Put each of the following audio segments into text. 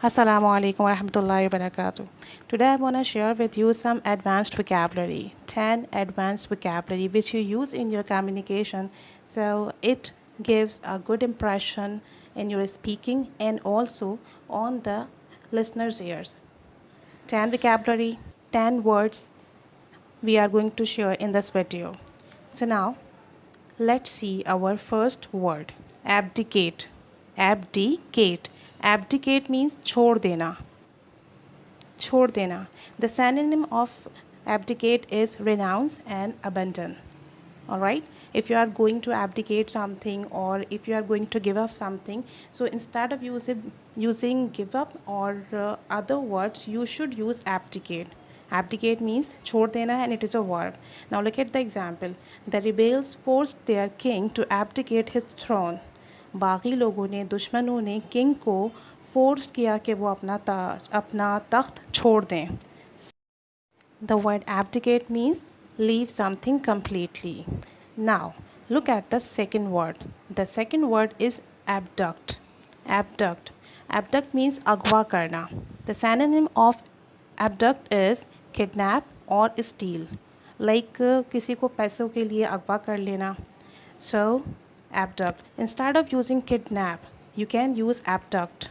Assalamu alaikum wa rahmatullahi wa barakatuh. Today I want to share with you some advanced vocabulary, 10 advanced vocabulary which you use in your communication so it gives a good impression in your speaking and also on the listener's ears. 10 vocabulary, 10 words we are going to share in this video. So now let's see our first word, abdicate. Abdicate. Abdicate means छोड़ देना. छोड़ देना. The synonym of abdicate is renounce and abandon. Alright, if you are going to abdicate something or if you are going to give up something, so instead of using give up or other words, you should use abdicate. Abdicate means छोड़ देना and it is a verb. Now look at the example. The rebels forced their king to abdicate his throne. बाकी लोगों ने, दुश्मनों ने king को force किया कि वो अपना तख्त छोड़ दें. The word abdicate means leave something completely. Now, look at the second word. The second word is abduct. Abduct. Abduct means agwa karna. The synonym of abduct is kidnap or steal. Like किसी को पैसों के लिए अगवा कर लेना. So, abduct. Instead of using kidnap, you can use abduct.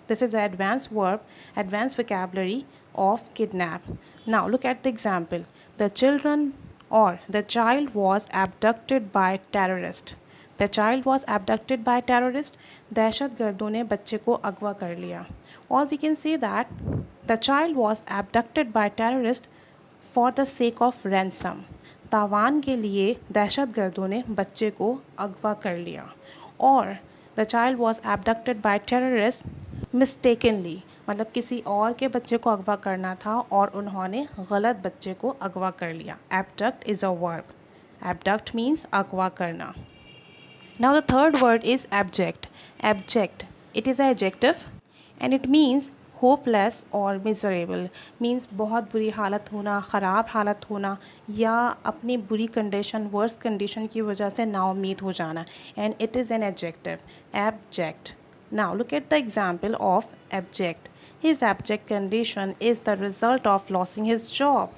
This is the advanced verb, advanced vocabulary of kidnap. Now look at the example. The children or the child was abducted by terrorist. The child was abducted by terrorist. दहशतगर्दों ने बच्चे को अगवा कर लिया. Or we can say that the child was abducted by terrorist for the sake of ransom. तावान के लिए दहशतगर्दों ने बच्चे को अगवा कर लिया. Or the child was abducted by terrorists mistakenly. मतलब किसी और के बच्चे को अगवा करना था और उन्होंने गलत बच्चे को अगवा कर लिया. Abduct is a verb. Abduct means अगवा करना. Now the third word is abject. Abject. It is an adjective and it means hopeless or miserable. Means बहुत बुरी हालत होना, ख़राब हालत होना या अपनी बुरी कंडीशन, वर्स कंडीशन की वजह से नाउम्मीद हो जाना. And it is an adjective. Abject. Now look at the example of abject. His abject condition is the result of losing his job.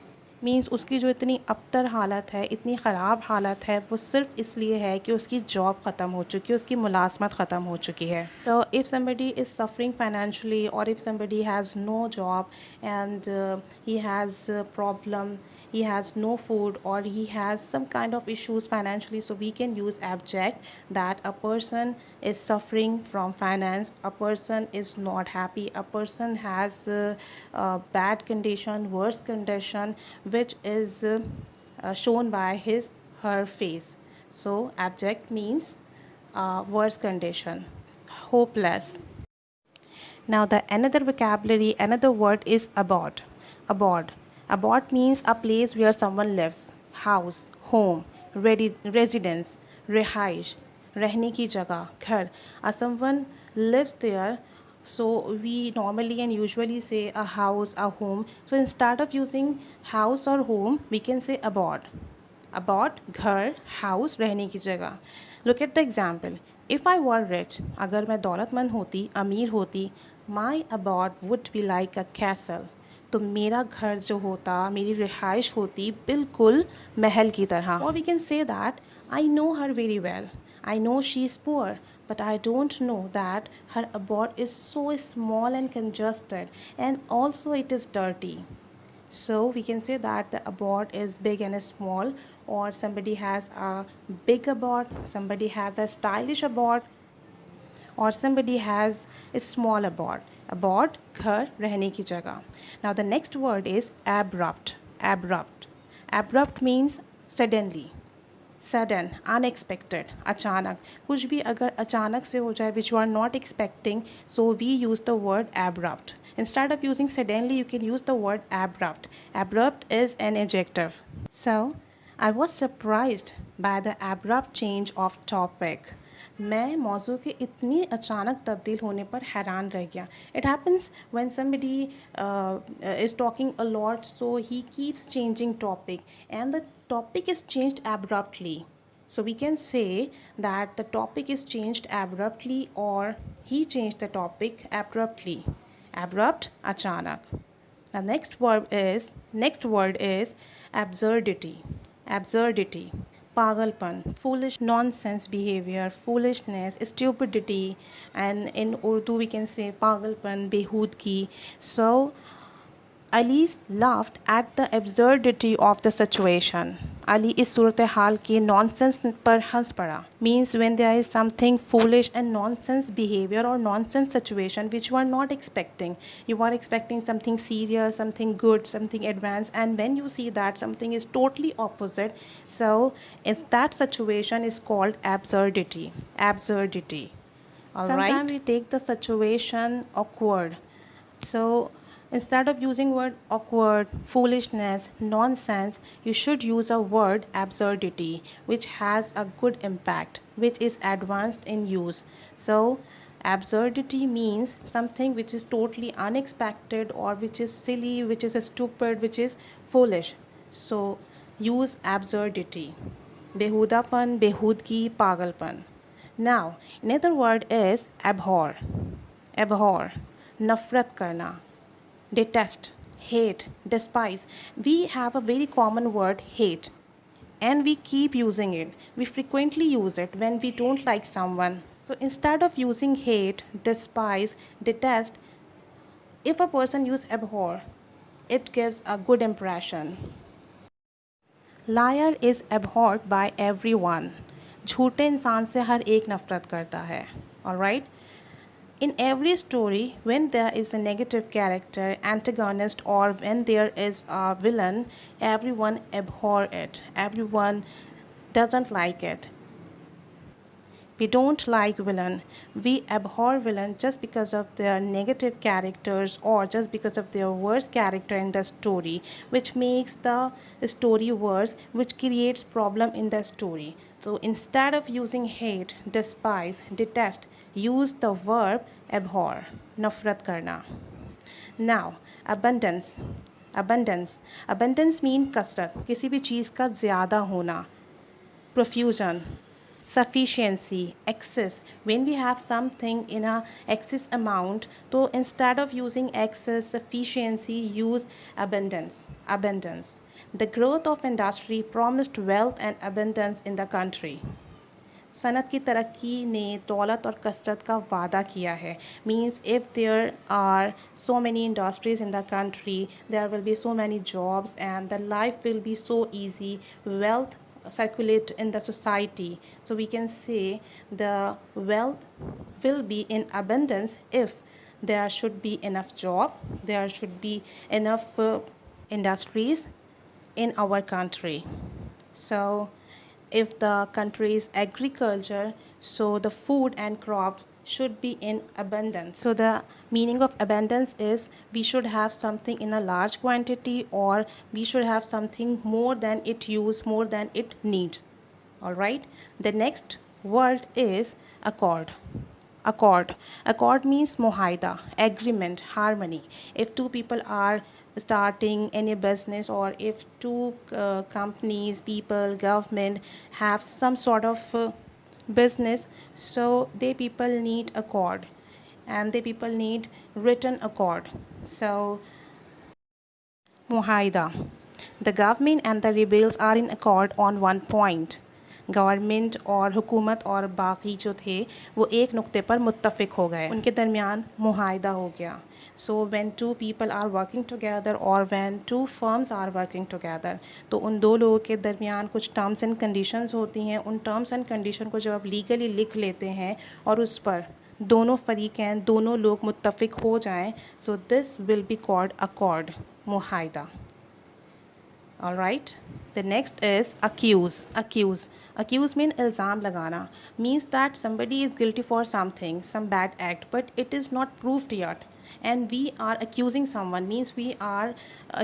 Means उसकी जो इतनी अबतर हालत है, इतनी ख़राब हालत है, वो सिर्फ इसलिए है कि उसकी जॉब ख़त्म हो चुकी है, उसकी मुलाजमत ख़त्म हो चुकी है. So if somebody is suffering financially और if somebody has no job and he has problem, he has no food or he has some kind of issues financially, so we can use abject, that a person is suffering from finance, a person is not happy, a person has a bad condition, worse condition, which is shown by her face. So abject means worse condition, hopeless. Now the another vocabulary, another word is abode. Abode. Abode means a place where someone lives. House, home, residence, रिहाइश, रहने की जगह, घर. Someone lives there, so we normally and usually say a house, a home. So instead of using house or home, we can say abode. Abode, घर, house, रहने की जगह. Look at the example. If I were rich, अगर मैं दौलतमंद होती, अमीर होती, my abode would be like a castle. तो मेरा घर जो होता, मेरी रिहाइश होती बिल्कुल महल की तरह. और we can say that I know her very well. I know she is poor, but I don't know that her abode is so small and congested, and also it is dirty. So we can say that the abode is big and small, or somebody has a big abode, somebody has a stylish abode, or somebody has a small abode. Abode, घर, रहने की जगह. Now the next word is abrupt. Abrupt. Abrupt means suddenly. Sudden, unexpected, अचानक. कुछ भी अगर अचानक से हो जाए which you are not expecting, so we use the word abrupt. Instead of using suddenly, you can use the word abrupt. Abrupt is an adjective. So, I was surprised by the abrupt change of topic. मैं मौजू के इतनी अचानक तब्दील होने पर हैरान रह गया. It happens when somebody is talking a lot, so he keeps changing topic and the topic is changed abruptly. So we can say that the topic is changed abruptly or he changed the topic abruptly. abrupt, अचानक. The next word is absurdity. Absurdity, पागलपन, foolish, nonsense behavior, foolishness, stupidity, and in Urdu we can say पागलपन, बेहूदगी. So Ali laughed at the absurdity of the situation. Ali इस सूरत हाल के nonsense पर हंस पड़ा. Means when there is something foolish and nonsense behavior or nonsense situation which you are not expecting. You are expecting something serious, something good, something advanced, and when you see that something is totally opposite, so if that situation is called absurdity. Absurdity. All right. Sometimes we take the situation awkward. So instead of using word awkward, foolishness, nonsense, you should use a word absurdity, which has a good impact, which is advanced in use. So absurdity means something which is totally unexpected or which is silly, which is stupid, which is foolish. So use absurdity. बेहुदापन, बेहूदगी, पागलपन. Now another word is abhor. Abhor, नफरत करना. Detest, hate, despise. We have a very common word, hate, and we keep using it. We frequently use it when we don't like someone. So instead of using hate, despise, detest, if a person use abhor, it gives a good impression. Liar is abhorred by everyone. झूठे इंसान से हर एक नफरत करता है. Alright? In every story, when there is a negative character, antagonist, or when there is a villain, everyone abhor it. Everyone doesn't like it. We don't like villain. We abhor villain just because of their negative characters or just because of their worst character in the story, which makes the story worse, which creates problem in the story. So instead of using hate, despise, detest, use the verb abhor, नफरत करना. Now abundance. Abundance mean कसरत, किसी भी चीज़ का ज़्यादा होना. Profusion, sufficiency, excess. When we have something in a excess amount, so instead of using excess, sufficiency, use abundance. The growth of industry promised wealth and abundance in the country. Sanat की तरक्की ने दौलत और कसरत का वादा किया है. Means if there are so many industries in the country, there will be so many jobs and the life will be so easy. Wealth circulate in the society. So we can say the wealth will be in abundance if there should be enough job, there should be enough industries in our country. So if the country is agriculture, so the food and crops should be in abundance. So the meaning of abundance is we should have something in a large quantity or we should have something more than it use, more than it needs. All right. The next word is accord. Accord means muhaida, agreement, harmony. If two people are starting any business or if two companies, people, government have some sort of business, so they people need accord and they people need written accord. So muhaida, the government and the rebels are in accord on one point. Government और हुकूमत और बाकी जो थे वो एक नुक्ते पर मुत्तफ़िक हो गए, उनके दरमियान मुहाइदा हो गया. So when two people are working together और when two firms are working together, तो उन दो लोगों के दरमियान कुछ टर्म्स एंड कंडीशंस होती हैं. उन टर्म्स एंड कंडीशन को जब आप लीगली लिख लेते हैं और उस पर दोनों फरीक़ैन, दोनों लोग मुत्तफ़िक हो जाएं, so this will be called accord, मुहाइदा. All right. The next is accuse. Accuse means ilzam lagana. Means that somebody is guilty for something, some bad act, but it is not proved yet. And we are accusing someone. Means we are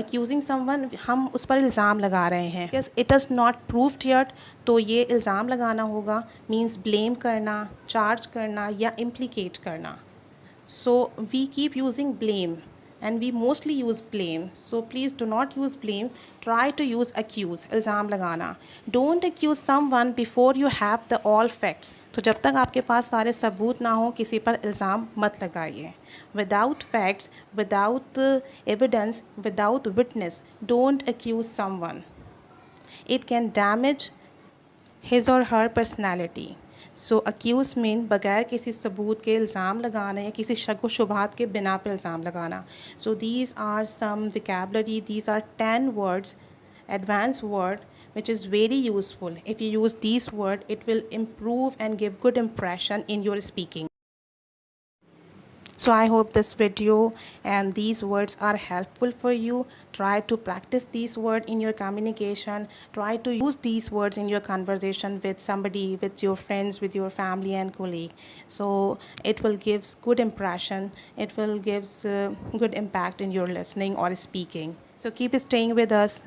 accusing someone. हम उस पर इल्ज़ाम लगा रहे हैं. Because it is not proved yet, तो ये इल्ज़ाम लगाना होगा. Means blame करना, charge करना या implicate करना. So we keep using blame. and we mostly use blame. So please do not use blame. Try to use accuse, इल्ज़ाम लगाना. Don't accuse someone before you have the all facts. तो जब तक आपके पास सारे सबूत ना हो किसी पर इल्ज़ाम मत लगाइए. Without facts, without evidence, without witness, don't accuse someone. It can damage his or her personality. So accuse mean बगैर किसी सबूत के इल्ज़ाम लगाना या किसी शक व शुबहात के बिना पर इल्ज़ाम लगाना. So these are some vocabulary, these are 10 words, advanced word which is very useful. If you use these word, it will improve and give good impression in your speaking. So I hope this video and these words are helpful for you. Try to practice these words in your communication. Try to use these words in your conversation with somebody, with your friends, with your family and colleague. So it will give good impression. It will give good impact in your listening or speaking. So keep staying with us.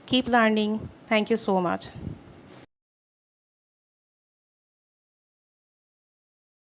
Keep learning. Thank you so much.